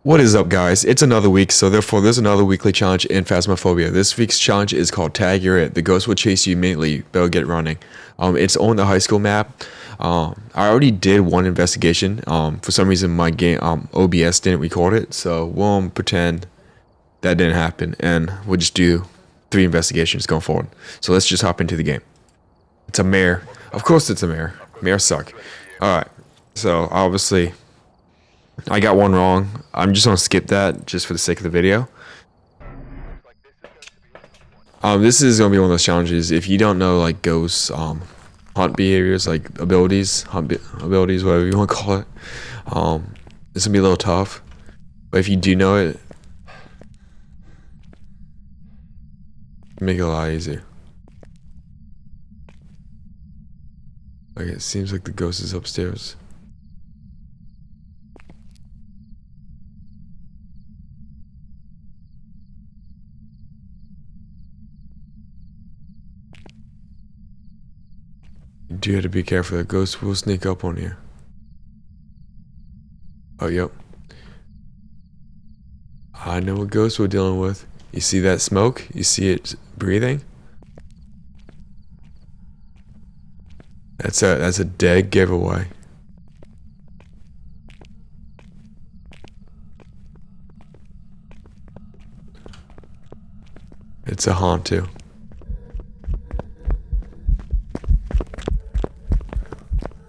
What is up, guys? It's another week, so therefore there's another weekly challenge in Phasmophobia. This week's challenge is called Tag You're It. The ghost will chase you immediately, but get running. It's on the high school map. I already did one investigation. For some reason my game OBS didn't record it, so we'll pretend that didn't happen, and we'll just do 3 investigations going forward. So let's just hop into the game. It's a mare. Of course it's a mare. Mares suck. Alright, so obviously I got one wrong. I'm just gonna skip that just for the sake of the video. This is gonna be one of those challenges. If you don't know like ghosts, hunt behaviors, like abilities, abilities, whatever you want to call it, this gonna be a little tough. But if you do know it, make it a lot easier. Like it seems like the ghost is upstairs. You do have to be careful. That ghost will sneak up on you. Oh, yep. I know what ghost we're dealing with. You see that smoke? You see it breathing? That's a dead giveaway. It's a Hantu.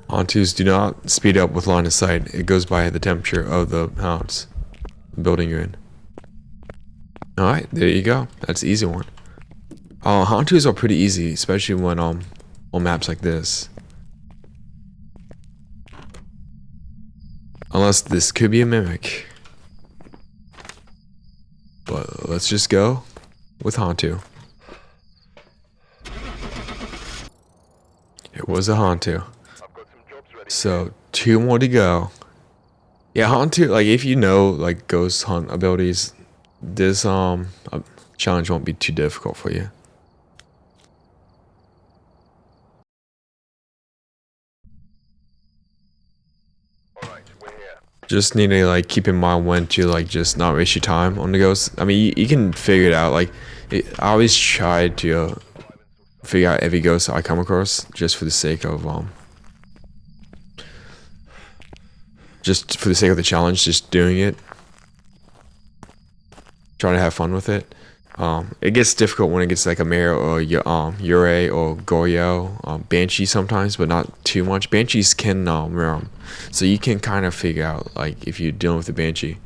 Hantus do not speed up with line of sight. It goes by the temperature of the house, the building you're in. Alright, there you go. That's the easy one. Hantus are pretty easy, especially when on maps like this. Unless this could be a mimic. But let's just go with Hantu. It was a Hantu. So 2 more to go. Yeah, Hantu, like if you know like ghost hunt abilities, this challenge won't be too difficult for you. Just need to like keep in mind when to like just not waste your time on the ghost. I mean, you can figure it out. Like, I always try to figure out every ghost I come across just for the sake of the challenge, just doing it. Trying to have fun with it. It gets difficult when it gets like a mare or Yurei or Goyo, Banshee sometimes, but not too much. Banshees can roam, so you can kind of figure out like if you're dealing with a Banshee.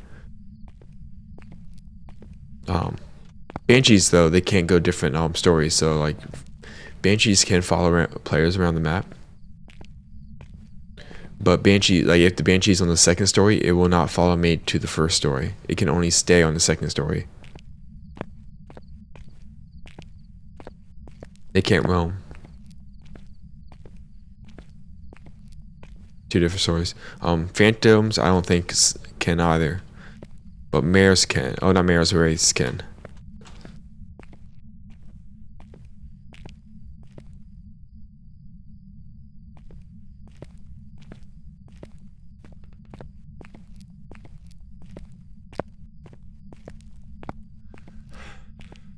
Banshees though, they can't go different stories, so like Banshees can follow players around the map. But Banshee, like if the Banshee's on the second story, it will not follow me to the first story. It can only stay on the second story. They can't roam. 2 different stories. Phantoms, I don't think can either. But mares can. Oh, not mares, wraiths can.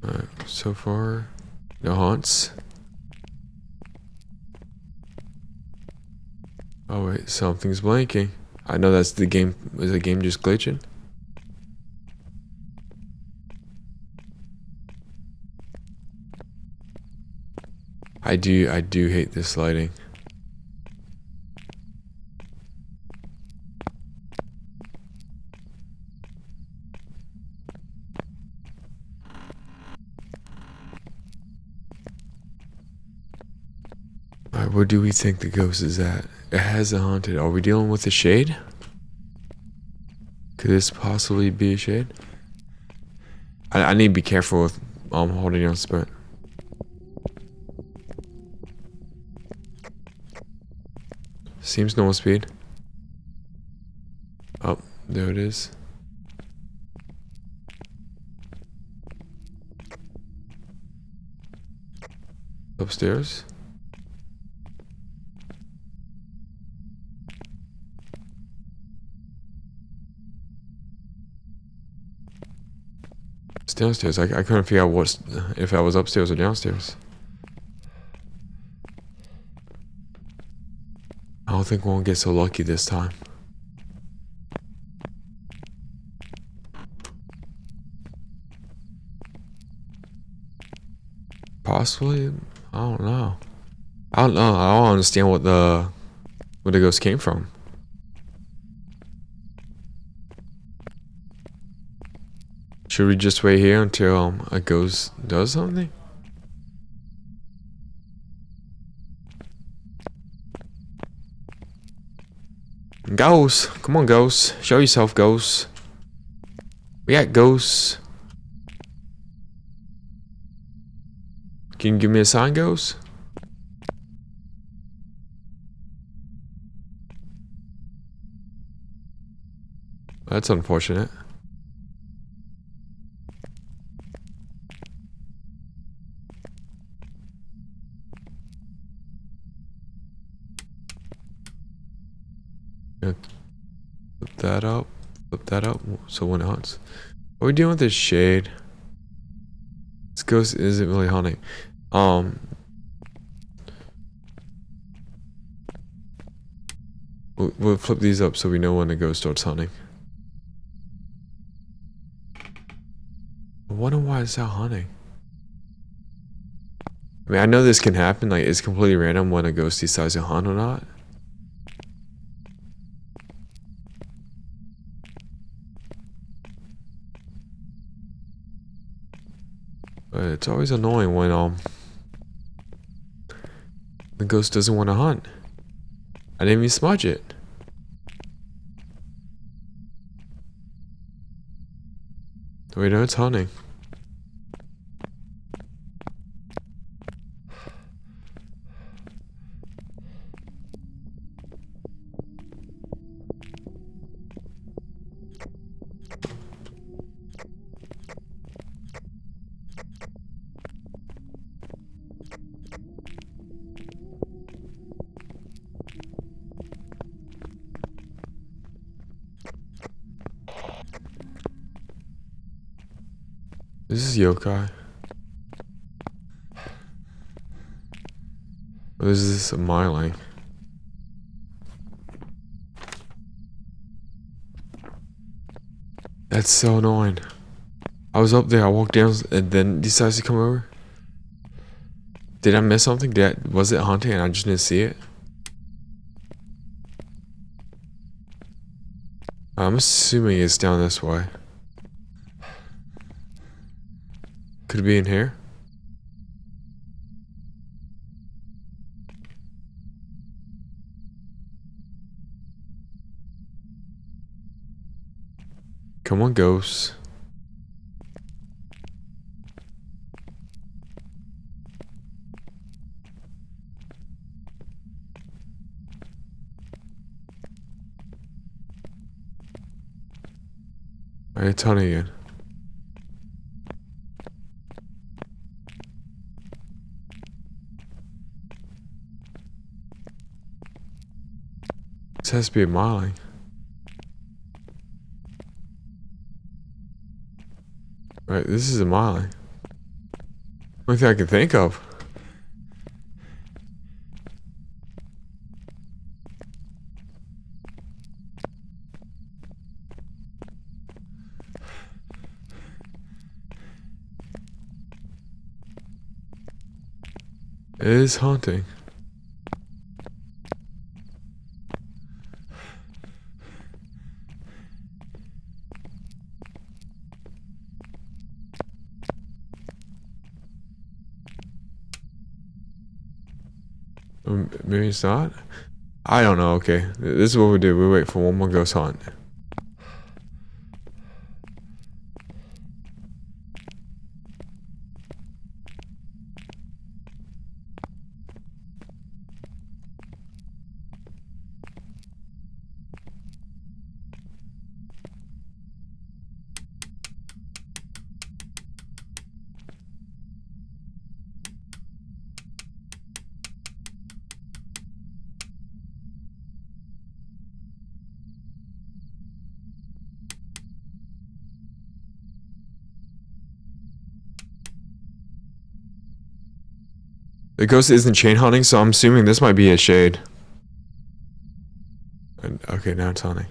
Alright, so far, no haunts. Oh wait, something's blanking. I know that's the game. Is the game just glitching? I do hate this lighting. Alright, where do we think the ghost is at? It has a haunted. Are we dealing with a shade? Could this possibly be a shade? I need to be careful with holding on sprint. Seems normal speed. Oh, there it is. Upstairs. downstairs. I couldn't figure out if I was upstairs or downstairs. I don't think we'll get so lucky this time. Possibly, I don't know. I don't know. I don't understand where the ghost came from. Should we just wait here until a ghost does something? Ghosts, come on, ghosts, show yourself, ghosts. We got ghosts. Can you give me a sign, ghost? That's unfortunate. Flip that up. Flip that up. So when it hunts. What are we doing with this shade? This ghost isn't really hunting. We'll flip these up so we know when the ghost starts hunting. I wonder why it's out hunting. I mean, I know this can happen. Like, it's completely random when a ghost decides to hunt or not. But it's always annoying when the ghost doesn't want to hunt. I didn't even smudge it. We know it's hunting. This is yokai. Or is this a myling? That's so annoying. I was up there, I walked down, and then decides to come over. Did I miss something? Was it hunting and I just didn't see it? I'm assuming it's down this way. Could it be in here? Come on, ghosts. Alright, it's hunting again. This has to be a myling. Right, this is a myling. Only thing I can think of. It is haunting. Maybe it's not? I don't know, okay. This is what we do. We wait for one more ghost hunt. The ghost isn't chain hunting, so I'm assuming this might be a shade. And, okay, now it's hunting.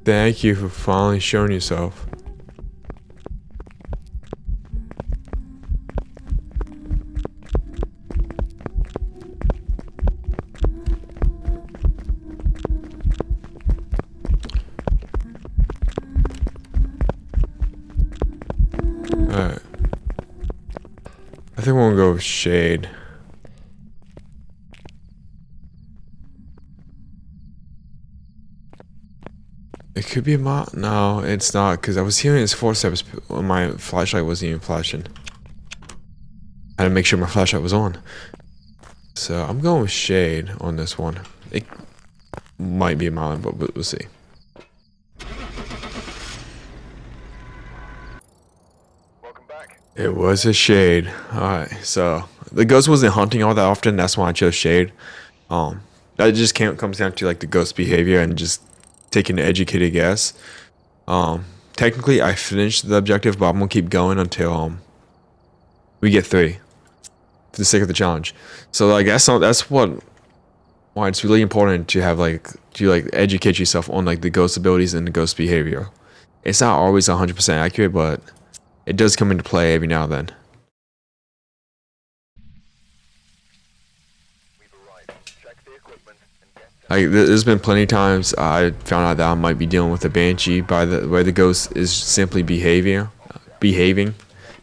Thank you for finally showing yourself. Alright. I think we'll go with shade. It could be a mod. No, it's not, because I was hearing his footsteps when my flashlight wasn't even flashing. I had to make sure my flashlight was on. So I'm going with shade on this one. It might be a mod, but we'll see. Welcome back. It was a shade. Alright, so the ghost wasn't hunting all that often. That's why I chose shade. That just comes down to like the ghost behavior and just taking an educated guess. Technically I finished the objective, but I'm gonna keep going until we get 3 for the sake of the challenge. So like that's why it's really important to have to educate yourself on like the ghost abilities and the ghost behavior. It's not always 100% accurate, but it does come into play every now and then. There's been plenty of times I found out that I might be dealing with a banshee by the way the ghost is simply behaving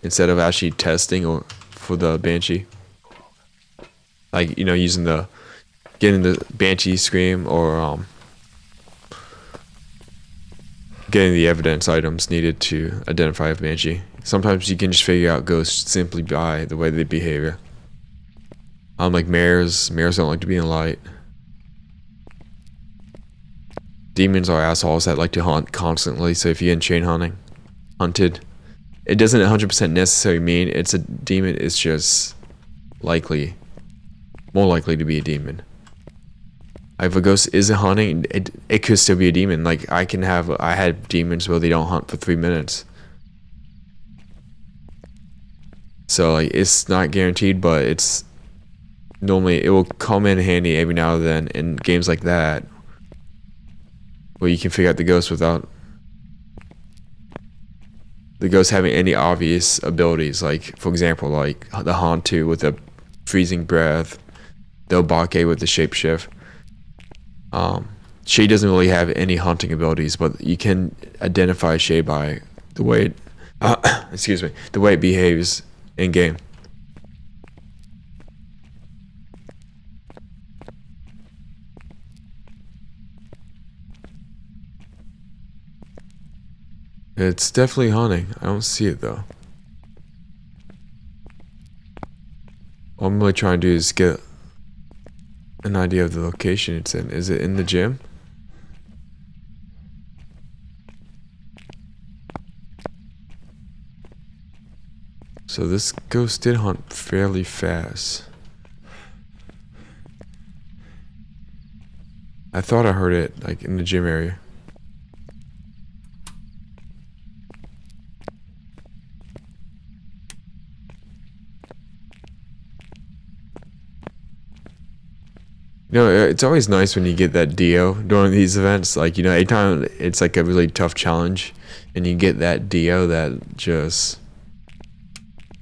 instead of actually testing or for the banshee. Like, you know, getting the banshee scream or getting the evidence items needed to identify a banshee. Sometimes you can just figure out ghosts simply by the way they behave. Like mares don't like to be in light. Demons are assholes that like to hunt constantly, so if you're in chain hunted, it doesn't 100% necessarily mean it's a demon, it's just more likely to be a demon. If a ghost isn't hunting, it could still be a demon. Like I had demons where they don't hunt for 3 minutes. So like it's not guaranteed, but it will come in handy every now and then in games like that, where you can figure out the ghost without the ghost having any obvious abilities. Like for example, like the Hantu with the freezing breath, the Obake with the shapeshift. Shade doesn't really have any hunting abilities, but you can identify Shade by the way the way it behaves in game. It's definitely hunting. I don't see it though. All I'm really trying to do is get an idea of the location it's in. Is it in the gym? So this ghost did hunt fairly fast. I thought I heard it like in the gym area. You know, it's always nice when you get that Dio during these events. Like, you know, anytime it's like a really tough challenge and you get that Dio that just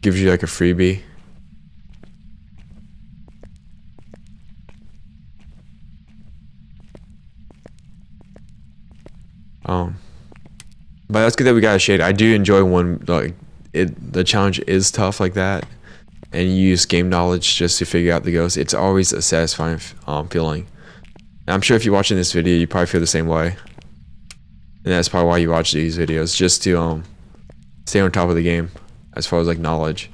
gives you like a freebie. But that's good that we got a shade. I do enjoy when like the challenge is tough like that, and you use game knowledge just to figure out the ghost. It's always a satisfying feeling. And I'm sure if you're watching this video, you probably feel the same way. And that's probably why you watch these videos, just to stay on top of the game as far as like knowledge.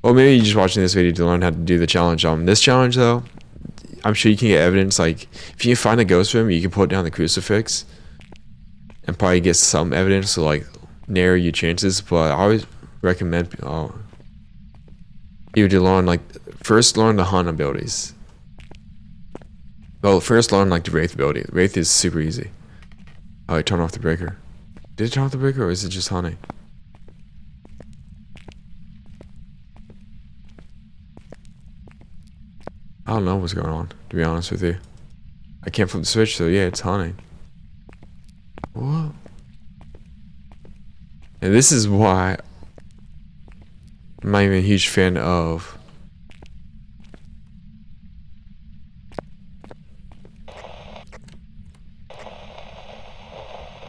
Well, maybe you're just watching this video to learn how to do the challenge. This challenge though, I'm sure you can get evidence. Like, if you can find a ghost room, you can put down the crucifix and probably get some evidence to like narrow your chances. But I always recommend you to learn like first learn the hunt abilities. Well, first learn like the wraith ability. Wraith is super easy. Oh, turn off the breaker. Did it turn off the breaker or is it just hunting? I don't know what's going on, to be honest with you. I can't flip the switch, so yeah, it's hunting. What? And this is why I'm not even a huge fan of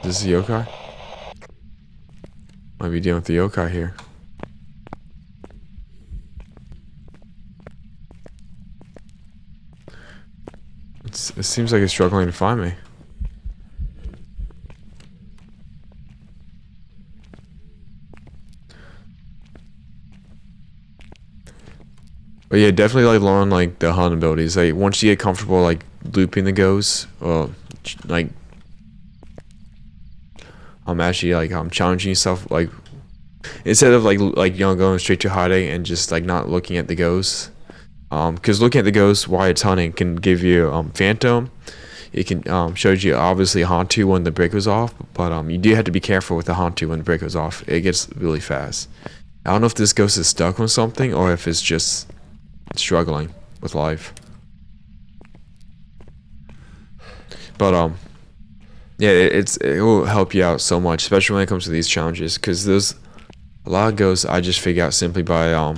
this is the yokai? Might be dealing with the yokai here. It seems like it's struggling to find me. But yeah, definitely like learn like the hunt abilities. Like once you get comfortable like looping the ghosts, or like I'm actually like I'm challenging yourself like instead of like going straight to hiding and just like not looking at the ghosts. Because looking at the ghosts while it's hunting can give you phantom. It can shows you obviously Hantu when the break goes off, but you do have to be careful with the Hantu when the break goes off. It gets really fast. I don't know if this ghost is stuck on something or if it's just struggling with life. But yeah, it will help you out so much, especially when it comes to these challenges, because there's a lot of ghosts I just figure out simply by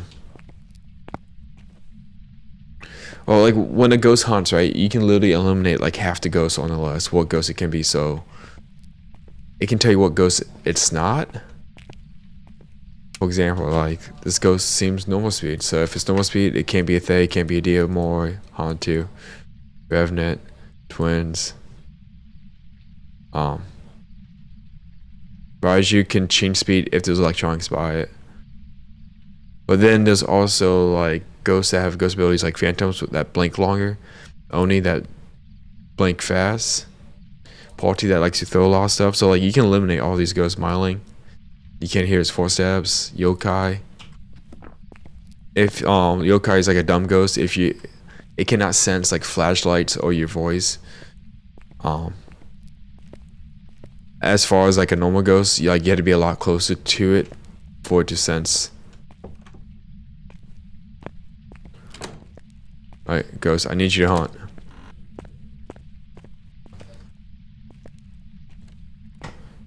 well, like when a ghost hunts, right? You can literally eliminate like half the ghosts on the list, what ghost it can be. So it can tell you what ghost it's not. For example, like this ghost seems normal speed. So if it's normal speed, it can't be a Thay, it can't be a Diomori, Hantu, Revenant, Twins. Raiju can change speed if there's electronics by it. But then there's also like ghosts that have ghost abilities like phantoms that blink longer, Oni that blink fast, Palti that likes to throw a lot of stuff. So like you can eliminate all these ghosts miling. You can't hear his footsteps. Yokai. If yokai is like a dumb ghost, it cannot sense like flashlights or your voice. As far as like a normal ghost, you have to be a lot closer to it for it to sense. Alright, ghost, I need you to hunt.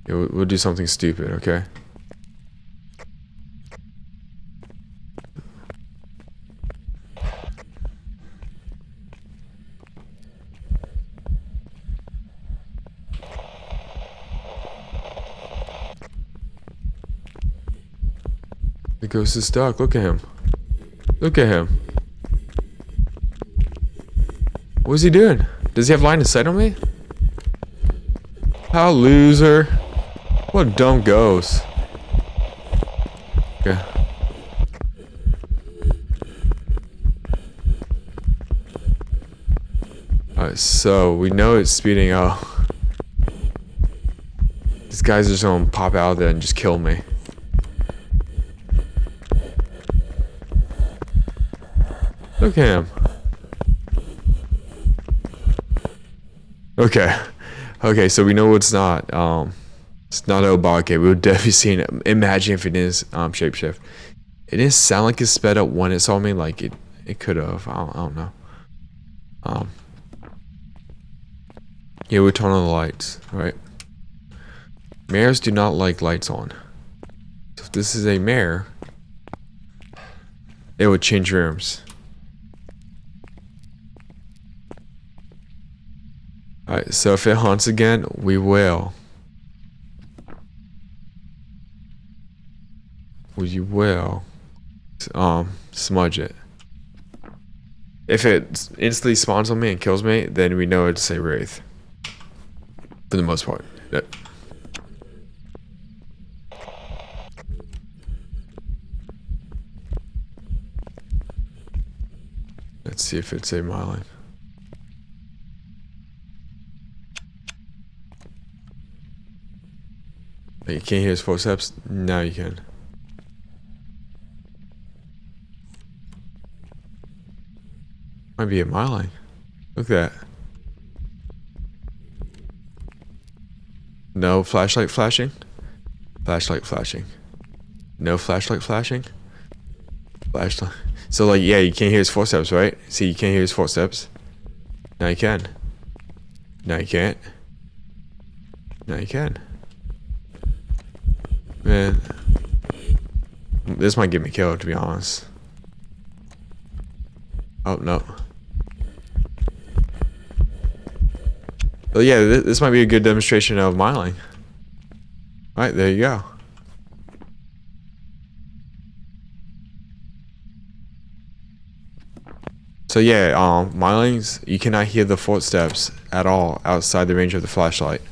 Yeah, we'll do something stupid, okay? The ghost is stuck. Look at him. Look at him. What is he doing? Does he have line of sight on me? How loser. What a dumb ghost. Okay. Alright, so we know it's speeding up. These guys are just gonna pop out there and just kill me. Look at him. Okay. Okay, so we know it's not. It's not Obake. We would definitely see it. Imagine if it is shapeshift. It didn't sound like it sped up when it saw me. Like it could have. I don't know. Yeah, we turn on the lights, right? Mares do not like lights on. So if this is a mare, it would change rooms. Alright, so if it haunts again, we will. We will smudge it. If it instantly spawns on me and kills me, then we know it's a wraith. For the most part. Yep. see if it's a myling. You can't hear his footsteps? Now you can. Might be a myling. Look at that. No flashlight flashing. Flashlight flashing. No flashlight flashing. Flashlight. So like, yeah, you can't hear his footsteps, right? See, you can't hear his footsteps. Now you can. Now you can't. Now you can. Man, this might get me killed, to be honest. Oh no. But yeah, this might be a good demonstration of myling. Alright, there you go. So yeah, mylings, you cannot hear the footsteps at all outside the range of the flashlight.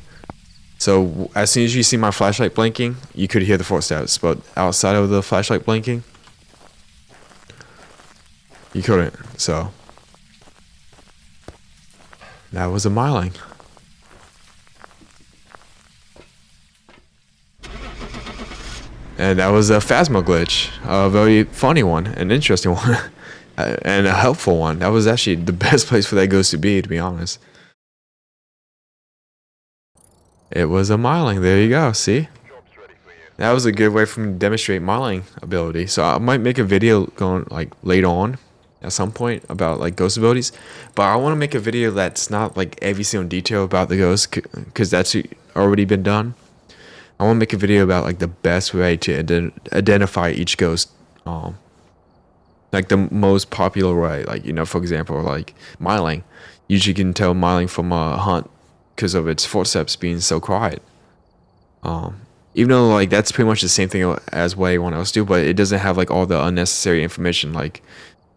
So as soon as you see my flashlight blinking, you could hear the footsteps, but outside of the flashlight blinking, you couldn't. So that was a myling. And that was a Phasmo glitch, a very funny one, an interesting one, and a helpful one. That was actually the best place for that ghost to be honest. It was a myling. There you go. See? Job's ready for you. That was a good way for me to demonstrate myling ability. So I might make a video going like later on at some point about like ghost abilities, but I want to make a video that's not like every single detail about the ghost because that's already been done. I want to make a video about like the best way to identify each ghost, like the most popular way. Like, you know, for example, like myling. Usually you can tell myling from a hunt because of its footsteps being so quiet. Even though like that's pretty much the same thing as what anyone else do, but it doesn't have like all the unnecessary information. Like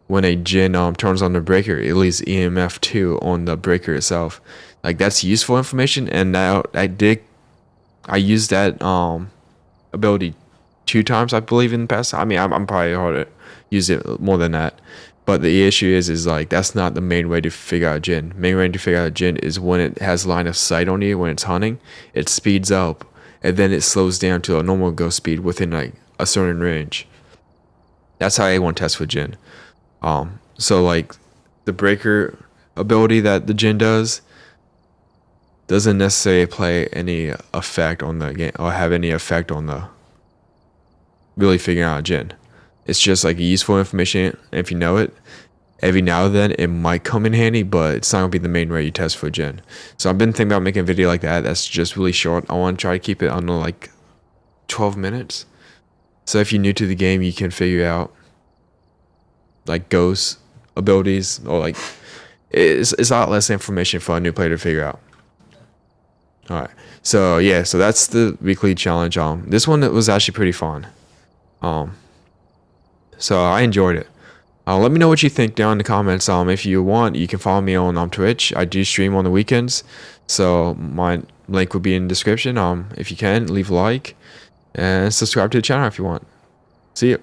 when a djinn turns on the breaker, it leaves EMF 2 on the breaker itself. Like that's useful information, and now I used that ability 2 times, I believe, in the past. I mean, I'm probably hard to use it more than that. But the issue is like that's not the main way to figure out a djinn. Main way to figure out a djinn is when it has line of sight on you, when it's hunting, it speeds up and then it slows down to a normal ghost speed within like a certain range. That's how A1 tests for djinn. So like the breaker ability that the djinn doesn't necessarily play any effect on the game or have any effect on the really figuring out a djinn. It's just like useful information. If you know it, every now and then it might come in handy, but it's not gonna be the main way you test for djinn. So I've been thinking about making a video like that that's just really short. I want to try to keep it under like 12 minutes. So if you're new to the game, you can figure out like ghost abilities, or like it's a lot less information for a new player to figure out. Alright, so yeah, so that's the weekly challenge. This one was actually pretty fun. So I enjoyed it. Let me know what you think down in the comments. If you want, you can follow me on Twitch. I do stream on the weekends, so my link will be in the description. If you can, leave a like and subscribe to the channel if you want. See you.